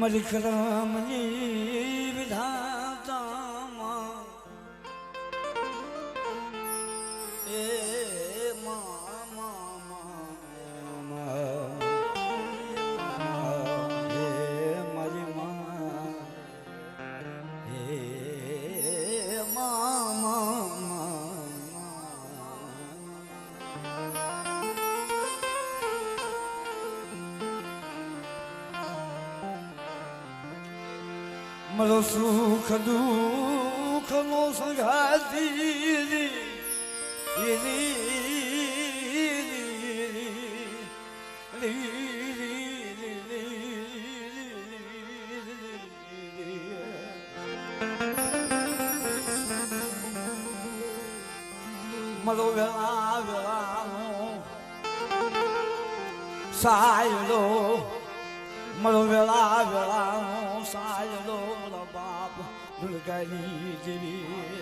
મારી કરમની વિધાતામાં એ મારો સુખ દુઃખ નો સંગાતી મારો વેળા વેળાનો સાયલો મારો વેળા વેળાનો સાયલો મારો બાપ દુર્ગાની જેવી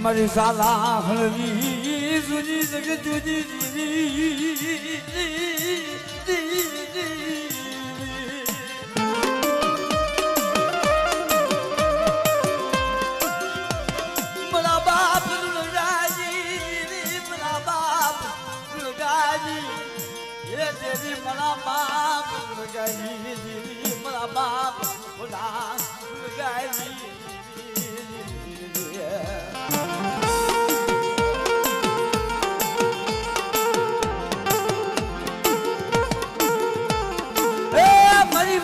મારી સાલા હળવી જુદી જગત મારા બાપ દુર્ગાજી મારા બાપ દુર્ગાજી એ દેવી મારા બાપ દુર્ગાજી મારા બાપ દુર્ગાજી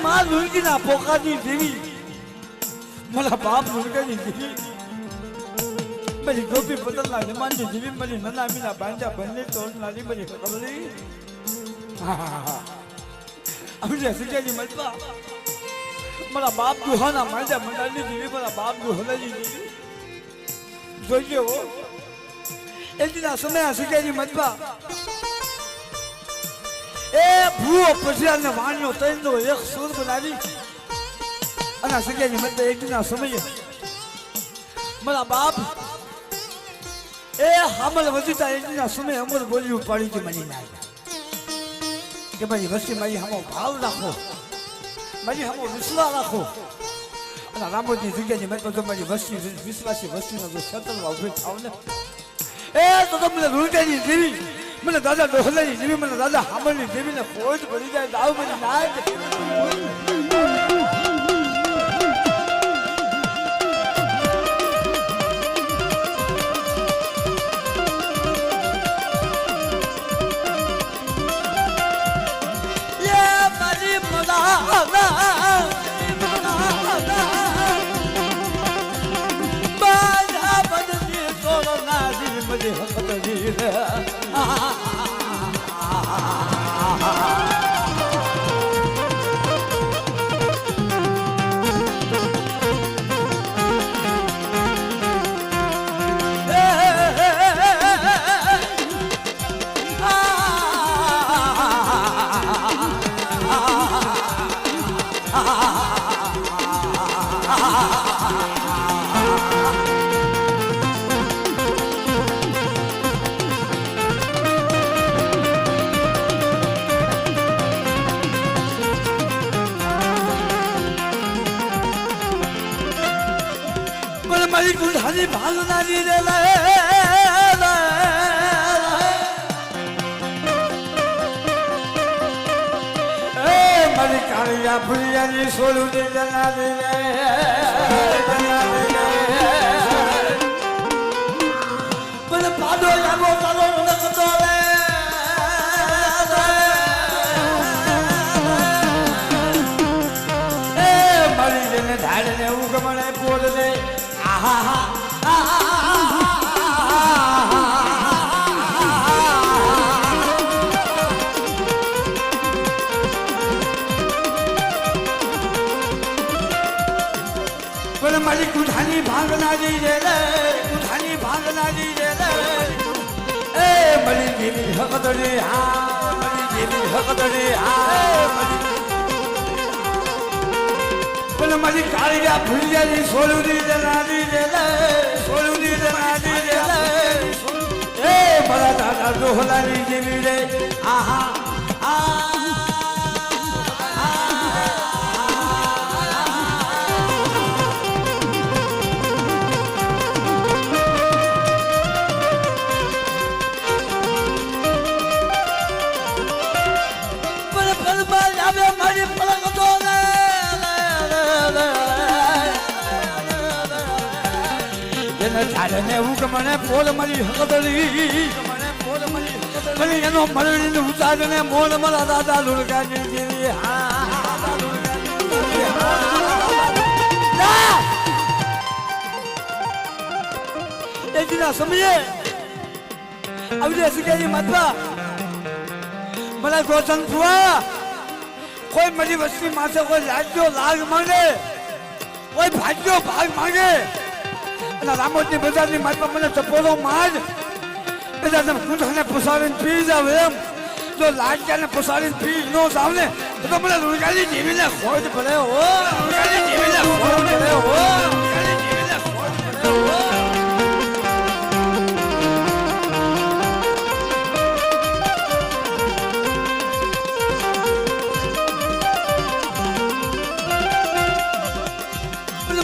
માँ लुड़की ना पोकानी देवी मला बाप लुड़कानी देवी मेरी गोपी बदलना निमान देवी मेरी नना मीना बांजा बनने तोड़ना नहीं मेरी कमली अभी ऐसे क्या नहीं मत बा मला बाप दुहाना मांजा मंडाली देवी मला बाप दुहाना जी देवी जोइए वो एक दिन समय ऐसे क्या नहीं मत बा એ ભૂવો પછીને વાણ્યો તૈનો એક સુર બનાવી અને સગ્યાની મતે એકના સમયે મારા બાપ એ હામલ વજીતા એકના સમયે અમર બોલી ઉપાડી હતી મની ના કે ભાઈ વસ્તી મારી હમો ભાવ રાખો મારી હમો વિશ્વાસ રાખો અને રામોજી જગ્યાની મતે તો મારી વસ્તી વિશ્વાસી વસ્તીનો જો સતલવા ઉભી થાવ ને એ તો તમને રૂટેની દેવી મને દાદા ડોહલાની દેવી મને દાદા હામલની દેવીને ફોજ ભરી જાય દાવ મને ના मुझे हक़ दी है મારી ગુંધાની ભાગનારી રે મારી કાળિયા ભૂલિયાની સોલું જનાવી મને પાડો લાગો તારો નકતો રે મારી જેને ધાડને ઉગમણે પોડ દે મારી કુઠાની ભાંગનારી રે કુઠાની ભાંગનારી રે એ મરી જેવી હકદરી હા મરી જેવી હકદરી પણ મારી કાળીયા ભૂલિયાની સોલુની જનાની રે સોલુની જનાની રે એ મારા દાદા દોહલાની જેવી રે આહા ને ઉગમણે પોલ મળી હકદરી મને એનો મરણીને ઉતારને મોલ મારા દાદા લુડકાની જેવી સમજે આવી શીખેલી મતવા મને ગોચન થવા કોઈ મારી વસ્તી માથે કોઈ લાગ્યો લાગ માંગે કોઈ ભાગ્યો ભાગ માંગે અને રામોદની બજારની માથમાં મને ચપોલો માજ બધા તમે કુંઠાને પસારીને પી જાવ એમ જો લાગ્યાને પસારીને પી ન જાવ ને તો મને રૂગાલી જીવીને ખોજ પડે હો રૂગાલી જીવીને ખોજ પડે હો રૂગાલી જીવીને ખોજ પડે હો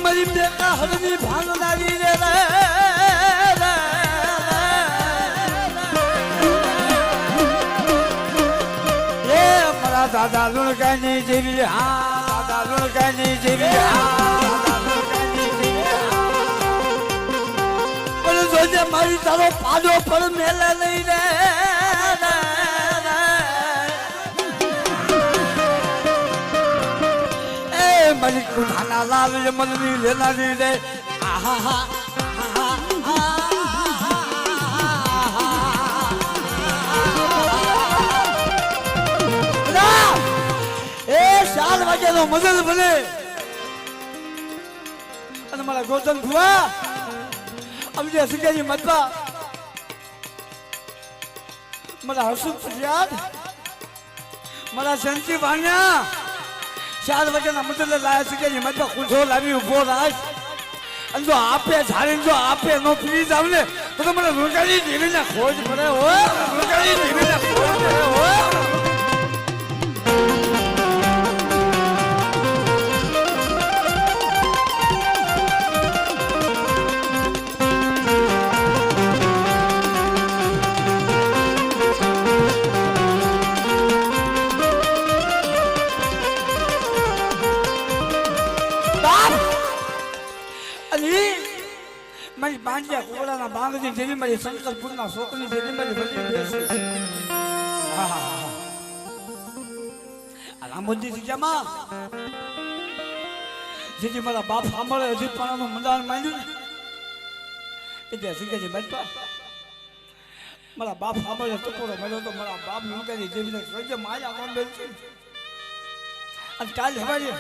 મારી બેટા હરની ભાંગનારી રે એ મારા દાદા લુણકાની જેવી દાદા લુણકાની જેવી પણ જોજે મારી તારો પાડો પણ મેલે નહીં રે મારી કુઠાના લાલ મનની લેનારી રે આહા એ 4 વાગ્યાનો મદદ બને અને મારા ગોચન ભુવા અમને શીખેલી મતવા મારા હસુદ ફરિયાદ મારા સંતી વાણ્યા 4 વાગ્યાના મદદ લાયા છે કે મતલબ કુછો લાવી ઉભો રાખ અને જો આપે ઝાડીને જો આપે નો પી જાવ ને તો મને રૂગાલી જીવીને ખોજ પડે હો રૂગાલી જીવીને ખોજ પડે હો મારી બાંડિયા કોળાના બાંગની જેવી મારી શંકરપુરના છોકરી જેવી મારી બધી બેસી આ રામોદની જગ્યામાં જેથી મારા બાપ સાંભળે હજી પણ મંડાણ માંડ્યું ને તે શીખેલી બચપા મારા બાપ સાંભળે ટકોરો મળ્યો તો મારા બાપ લુંગાની જેવી સજ્જ માયા કોણ બેસી અને કાલ હવારી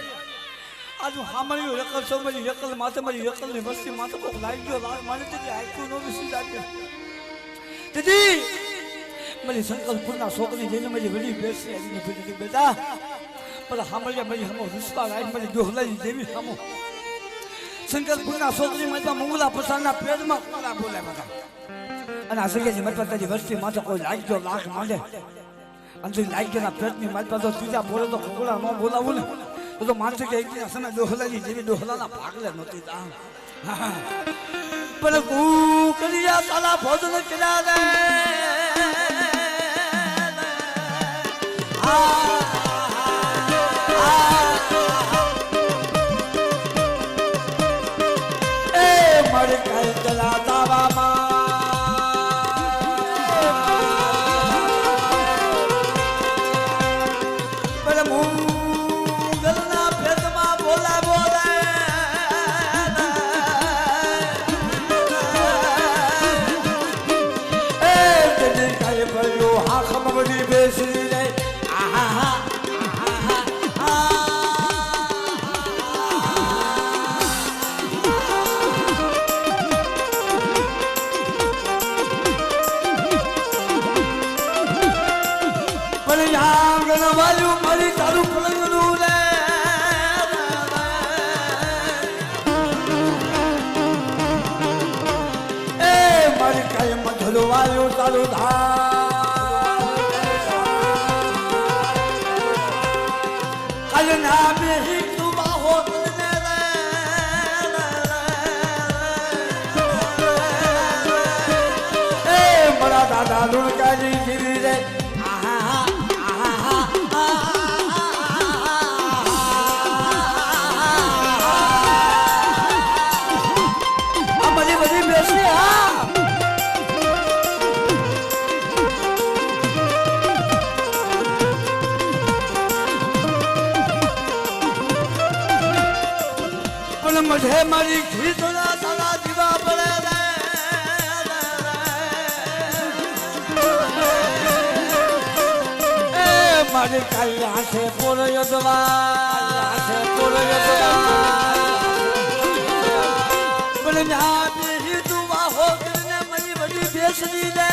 આજુ હામળ્યું એકલ સમજી એકલ માથે મારી એકલની વસ્તી માથે કોક લાગ્યો લાગ મારી તેથી આખ્યું નો વિસી લાગ્યો તેથી મારી શંકરપુરના છોકરી જેને મારી વડી બેસી આવીને પૂછી બેટા મારા હામળ્યા મારી હમો વિશ્વાસ આવી મારી દોહલાની જેવી હમો શંકરપુરના છોકરી માથા મંગલા પસારના પેટમાં કોલા બોલે બધા અને આ સગેજી માથા તારી વસ્તી માથે કોઈ લાગ્યો લાગ માંડે અને તું લાગ્યાના પેટની માથા તો ત્રીજા બોલે તો કોલા ન બોલાવું ને તો માનશે કે એક સમય દોહલાની જેવી દોહલાના ભાગલે નહોતી દામ પણ કુકરિયા તાલા ભોજન કર્યા રે એ મારે કઈ ચલા દાવામાં હા દાદા લુણકાજી જીવી રે બધી બધી બેસી હા પણ મઢે મારી ખીચડા સાલા દીવા પડે મારી કાલી હાથે પોરયો દવા પણ ના બેહી દુવા હો કરીને મારી બડી બેસની દે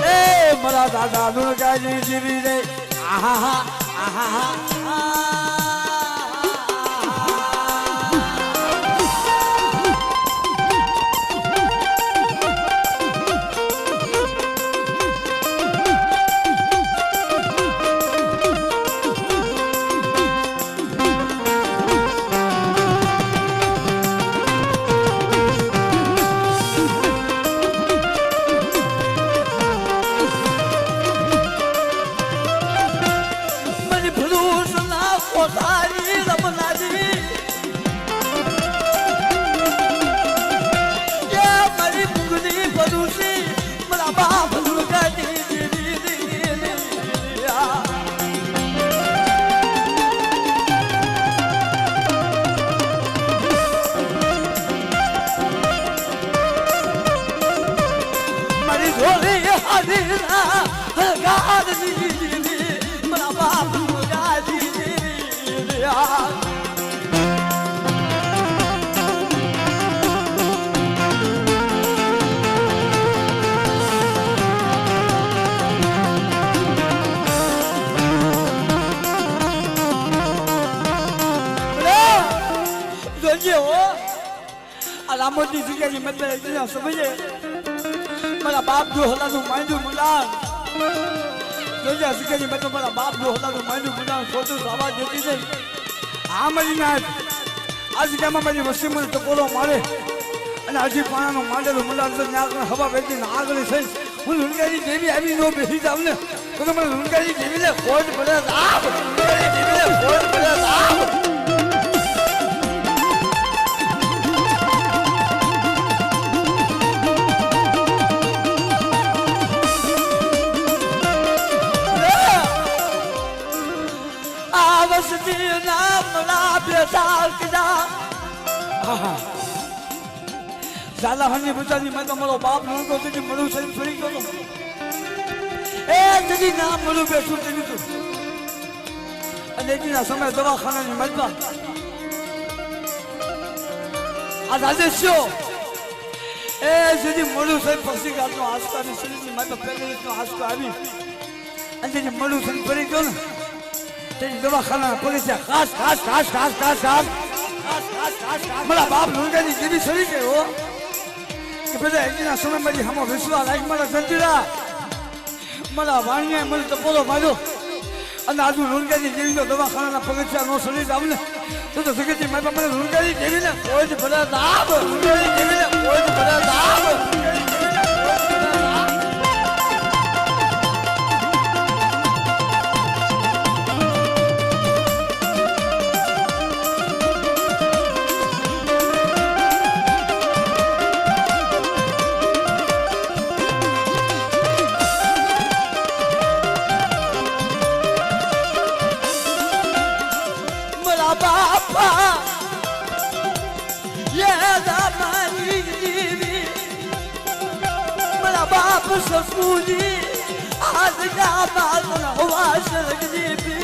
એ મારા દાદા લુણકાજી જીવી રે આહા આહા રામોજી જગ્યાની મતલબ સમજે મારા બાપ જો હલાનું માંડ્યું મુલાન જોજે જગ્યાની મતલબ મારા બાપ જો હલાનું માંડ્યું મુલાન ખોટું સવા દેતી નહીં આ મારી નાથ આ જગ્યામાં મારી વસ્તી મને ટકોરો મારે અને હજી પાણાનું માંડેલું મુલાન તો ત્યાં હવા વેચીને આગળ થઈ હું લુણકારી દેવી આવી નો બેસી જાવ ને તો મને લુણકારી દેવી ને ખોટ પડે લુણકારી દેવી ને ખોટ પડે ઝાલાહાની બજારની મેં તમારો બાપ નહોતો તેથી મળું સહી ફરી ગયો એ તેથી ના મળું બેઠું તેની તું અને એના સમય દવાખાનાની મજબા આ રાજેશ્યો એ જેથી મળું સહી પક્ષી ગાતનો આસ્કાની શરીરની માતા પહેલી રીતનો આસ્કો આવી અને તેથી મળું સહી ફરી ગયો ને તેની દવાખાના પગથિયા ખાસ ખાસ ખાસ ખાસ ખાસ ખાસ મારા બાપ લુણકાની જેવી સરી ગયો કે બધા એકના સમય મારી હમો વિશ્વાસ લાગ મારા સંતીરા મારા વાણિયા મને ટપોરો માર્યો અને આજુ લુણકાની જેવી દવાખાનાના પગથિયા નો સરી જાવ ને તો સગતી મારા મને લુણકાની જેવીને કોઈ જ ભલા દાબ લુણકાની જેવીને કોઈ જ ભલા દાબ ससुरी आज का बात न हुआ सरगदी भी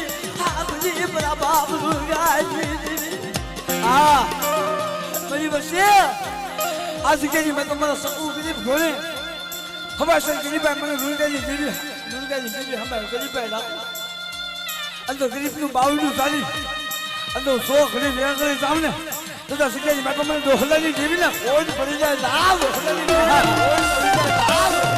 आपनी बड़ा बाप दुर्गाजी हाँ मेरी बच्चे आज के जी मैं तुम्हारा ससुर गरीब घोड़े हमारे सर गरीब है मैंने दुर्गाजी देवी हमारे गरीब है ना अंदर गरीब नु बावलू साली अंदर सो गरीब यहाँ करे सामने તો સગેની માતા મને દોહલાની જેવી ને કોઈ પડી જાય લાવ દોહલાની કોઈ પડી જાય લાવ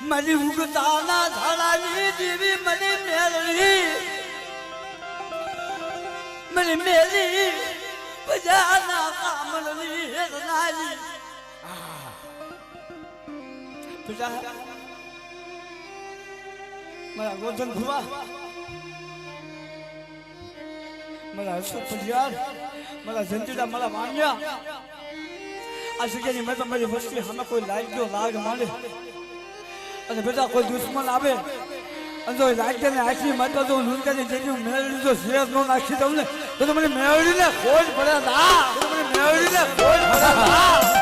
મની ઉગતાના ધાડાની દેવી મને મેળવી મને મેળી બજાના કામળની હેરનારી પિતા મારા ગોધન ભુવા મારા અશોક પંજાર મારા જંતીડા મારા વાણિયા આ જગ્યાની મેં મારી વસ્તી સામે કોઈ લાગ્યો લાગ માંડે અને બેટા કોઈ દુશ્મન આવે અને જો રાજ્યને આખી માતા તો નુનકાની જેટલું મેળવી જો શેર નો નાખી દઉં ને તો મને મેળવીને ખોજ પડે ના મને મેળવીને ખોજ પડે ના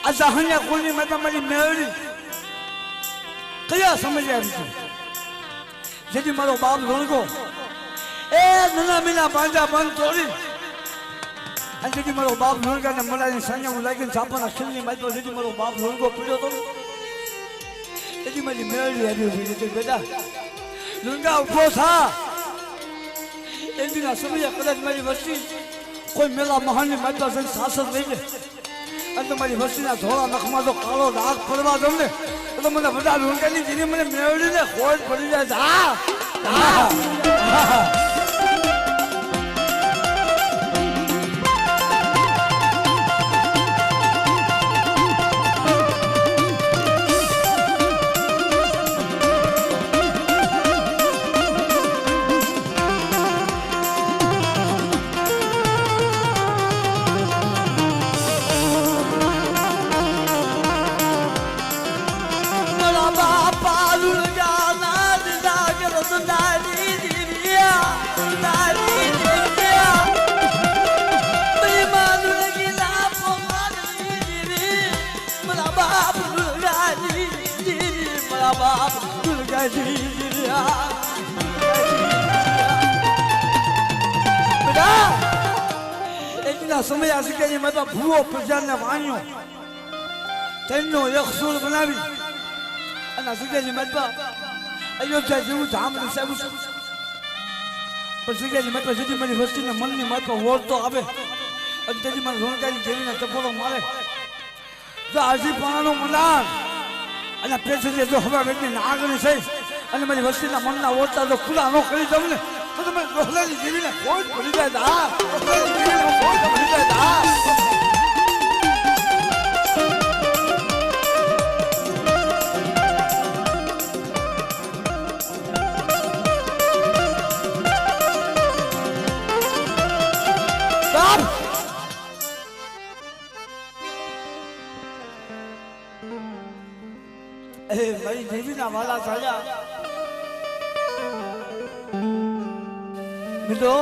અસહન્ય કોની માતા મારી મેળવી કયા સમજ આવી છે જેથી મારો બાપ રણકો એ નાના મીના પાંજા બંધ તોડી અને જેથી મારો બાપ રણકાને મલાની સાંજે હું લાગીને સાપાના ખીલની મારી જેથી મારો બાપ રણકો પીડ્યો હતો જેથી મારી મેળવી આવી હોય છે બેટા રણકા ઉભો થા એક દિન સમય કદાચ મારી વસ્તી કોઈ મેલા મહાનની માતા જઈને શાસન લઈ લે અને તમારી વસ્તીના ધોળા નખમાં તો કાળો દાગ પડવા દઉં ને તો મને બધા લુંકાની જીની મને મેળવીને ખોજ પડી જાય સમય આ શીખ્યા મેં તો ભૂવો પ્રજાને વાણ્યો તેનો એક સુર બનાવી અને શીખ્યા મેં તો અયોધ્યા જેવું ધામ સાહેબ પણ શીખ્યા મેં તો જેથી મારી વસ્તીને મનની માત્ર ઓળતો આવે અને તેથી મને રોણકારી જેવીને ટકોરો મારે જો આજી પાણાનો મનાર અને પેસેન્જર જો હવા વ્યક્તિ આગળ થઈ અને મારી વસ્તીના મનના ઓળતા જો ખુલ્લા ન કરી દઉં ને તો તમે ડોહલાની જીવીને કોઈ ભરી જાય દા ડોહલાની જીવીને કોઈ ભરી જાય દા મારી દેવીના વાલા થયા મિત્રો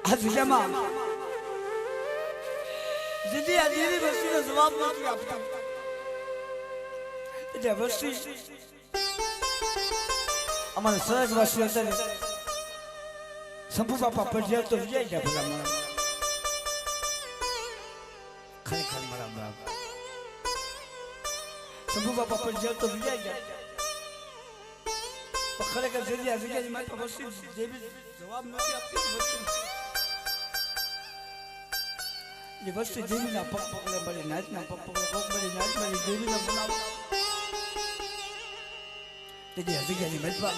આ જગ્યામાં જેથી આ દેવી વસ્તીનો જવાબ નથી આપતા એટલે વસ્તી અમારા સરસવાસીઓ અત્યારે શંભુ બાપા પઢિયા તો વિજય ગયા ભલા મારા ખરેખર મારા બાપ શંભુ બાપા પઢિયા તો વિજય ગયા ખરેખર જગ્યાની માતા વસ્તી જેવી જવાબ નથી આપતી જે વસ્તી દેવીના પગ પકડે મારી નાચના પગ પકડે પગ મારી નાચ મારી દેવીના બનાવો તે જે હજીગાની મજબા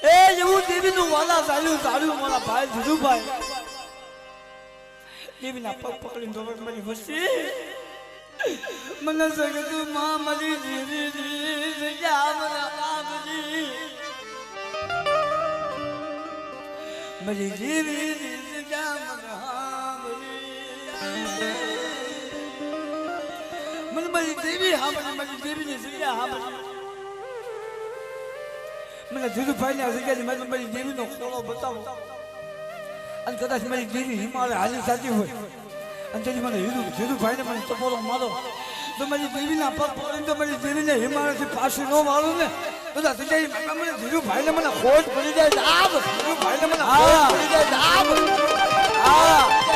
એ જેવું દેવીનું વાલા ચાલ્યું મારા ભાઈ ધીરુભાઈ દેવીના પગ પકડીને દોડ મારી વસ્તી મને સગતું માં મારી દેવી જા મને આપજી મારી દેવી જા મને મારી દેવી હા મારી દેવીની જગ્યા હા મને ધીરુભાઈ ની જગ્યાની મારી દેવીનો ખોળો બતાવો અને કદાચ મારી દેવી હિમાલય હાલી સાચી હોય અને તેથી મને ધીરુભાઈને મને ટપોરો મારો તો મારી દેવીના પગ પકડીને તો મારી દેવીને હિમાલયથી પાછી ન મારું ને બધા જગ્યાએ મને ધીરુભાઈને મને ખોજ પડી જાય આબ ધીરુભાઈને મને ખોજ પડી જાય આબ હા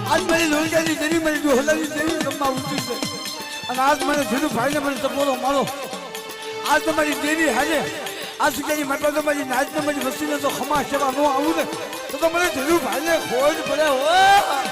आज मेरी लोलकानी देवी मेरी डोहलानी देवी गम्मा उठी से અને આજ મને ધીરુભાઈને મને ટપોરો મારો આજ તો મારી દેવી હાજે આજ સુધીની માટે તો મારી નાચને મારી વસ્તીને તો ખમા સેવા ન આવું ને તો મને ધીરુભાઈને ખોજ પડે હોય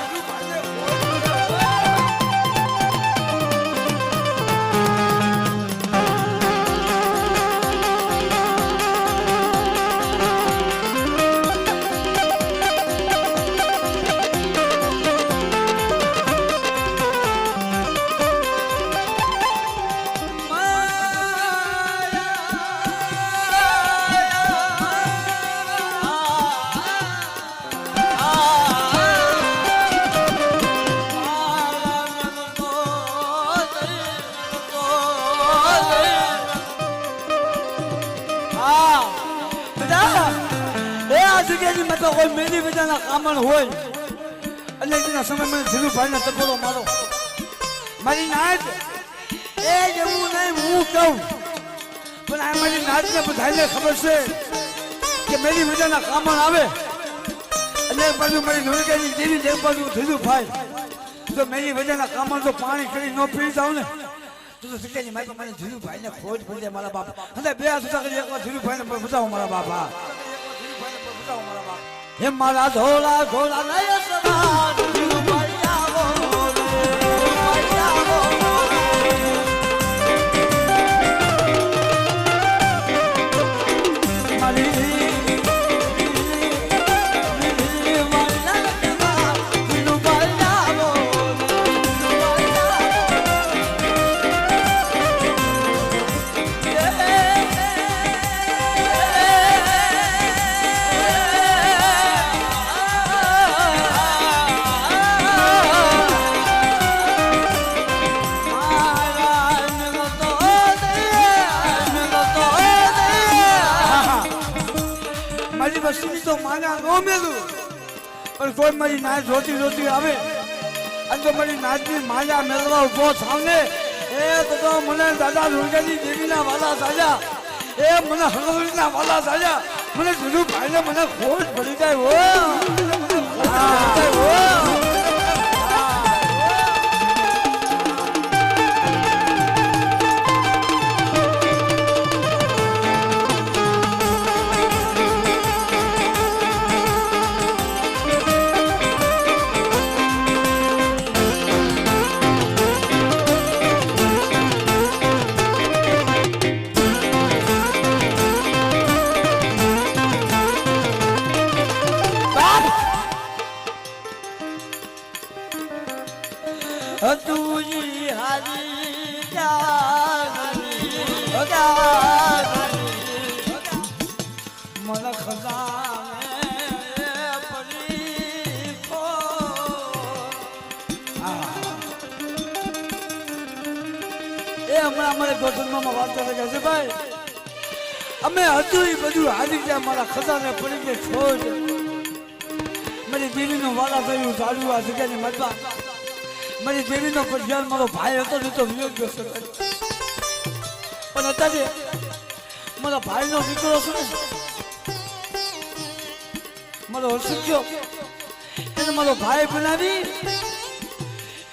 કોઈ મેલી બધાના કામણ હોય અને એના સમય મને ધીરુભાઈને ટપોરો મારો મારી નાચ એ જેવું નહીં હું કહું પણ આ મારી નાચને બધાને ખબર છે કે મેલી બધાના કામણ આવે અને એક બાજુ મારી ધોળકાની દેવી એક બાજુ ધીરુભાઈ તો મેલી બધાના કામણ તો પાણી કરી ન પી જાવ ને તો શીખેની મારી મને ધીરુભાઈને ખોજ પડી જાય મારા બાપ અને બે સુધા કરી એકવાર ધીરુભાઈને બચાવો મારા બાપા હે મારા ધોળા ધોળા નય સદા ધીરુભાઈ આવો તો માના નો મેલું પણ કોઈ મારી નાચ રોતી રોતી આવે અને તો મારી નાચની માયા મેળવા ઉભો સામને એ તો મને દાદા દુર્ગાની દેવીના વાલા સાજા એ મને હરવરીના વાલા સાજા મને ધીરુભાઈને મને ખોજ પડી જાય હો તુજી હારી મને ખજાને પડી ગોઠણમાં વાત કરે છે ભાઈ અમે હતું એ બધું હારી ગયા મારા ખજાને પડી ગઈ છોડ મારી દેવીનો વાલા થયું ઝાડુ આ જગ્યાની મતવા મારી દેવીનો પર્યાલ મારો ભાઈ હતો ને તો વિયોગ ગયો છે પણ અત્યારે મારા ભાઈનો દીકરો છે ને મારો હર્ષિયો એને મારો ભાઈ બનાવી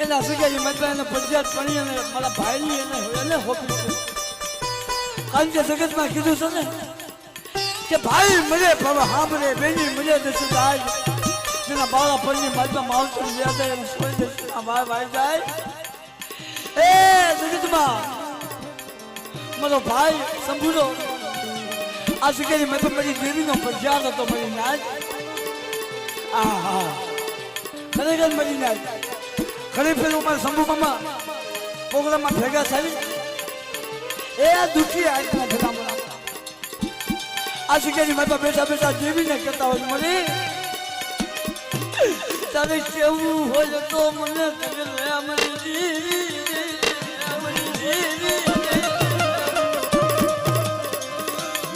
એના જગ્યાની મતવા એને પર્યાલ પડી અને મારા ભાઈની એને હોપી છે કારણ કે જગતમાં કીધું છે ને કે ભાઈ મળે બાબા હા મળે બેની મળે જશે જાય જેના બાળા પરની માતા માવતર વ્યાજ એને સોઈ જશે આ ભાઈ જાય એ જગતમાં મારો ભાઈ સંભૂલો આ જગ્યાની મતલબ મારી દેવીનો પર્યાદ હતો મારી નાજ આહા ખરેખર મારી નાજ ઘણી ફેર મારા શંભુ મામા પ્રોગ્રામમાં ભેગા થઈ એ દુખી આત્મા ભલા આ જગ્યાની માતા બેઠા બેઠા દેવીને કહેતા હોય મને તારે કેવું હોય તો મને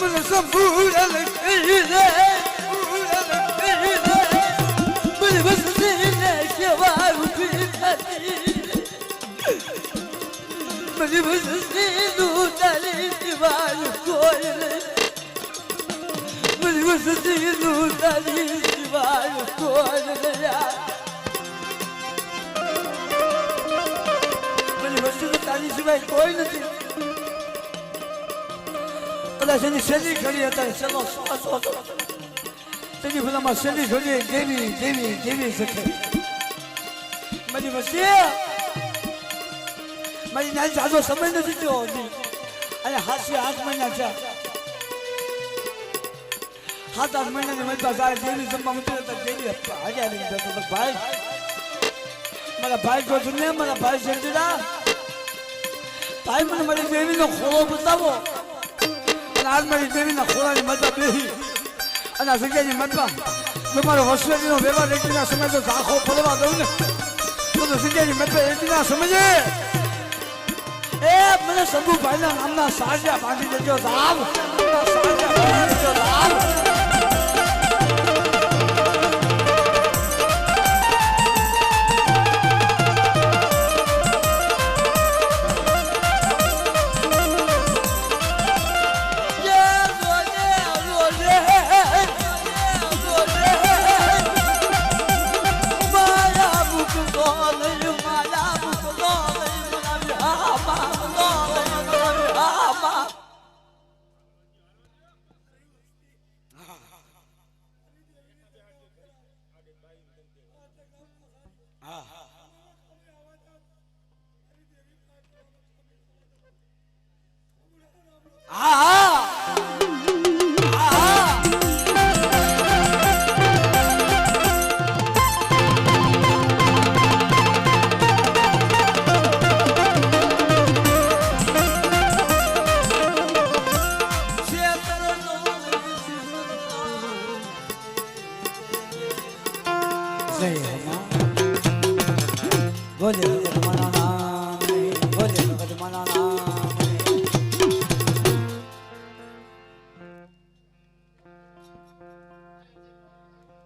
મને સંપૂર્ણ લખી દે મને બસ કેવા ઉભી થતી મને બસ નું તારી દિવાલ કોઈ મને બસ નું તારી દિવાલ કોઈ મને વસ્તુ તારી સિવાય કોઈ નથી કદાચ એની શેરી ઘડી હતા ચલો તેની ભલામાં શેરી ઘડી દેવી દેવી દેવી શકે મારી વસ્તી મારી નાની જાજો સમય નથી થયો અને હાસ્ય 8 મહિના છે 7-8 મહિનાની મજા જાય દેવી જમવા મૂકી હતા દેવી હાજર જતો ભાઈ મારા ભાઈ જો ને મારા ભાઈ શેરદીડા ભાઈ મને મારી દેવીનો ખોળો બતાવો અને આજ મારી દેવીના ખોળાની મજા બેહી અને આ જગ્યાની મજા તમારો હોસ્પિટલનો વ્યવહાર એકના સમય તો ઝાંખો ફરવા દઉં ને તો જગ્યાની મજા એકના સમજે એ મને શંભુભાઈના નામના સાજા બાંધી દેજો સાહેબ સાજા બાંધી દેજો સાહેબ બોલે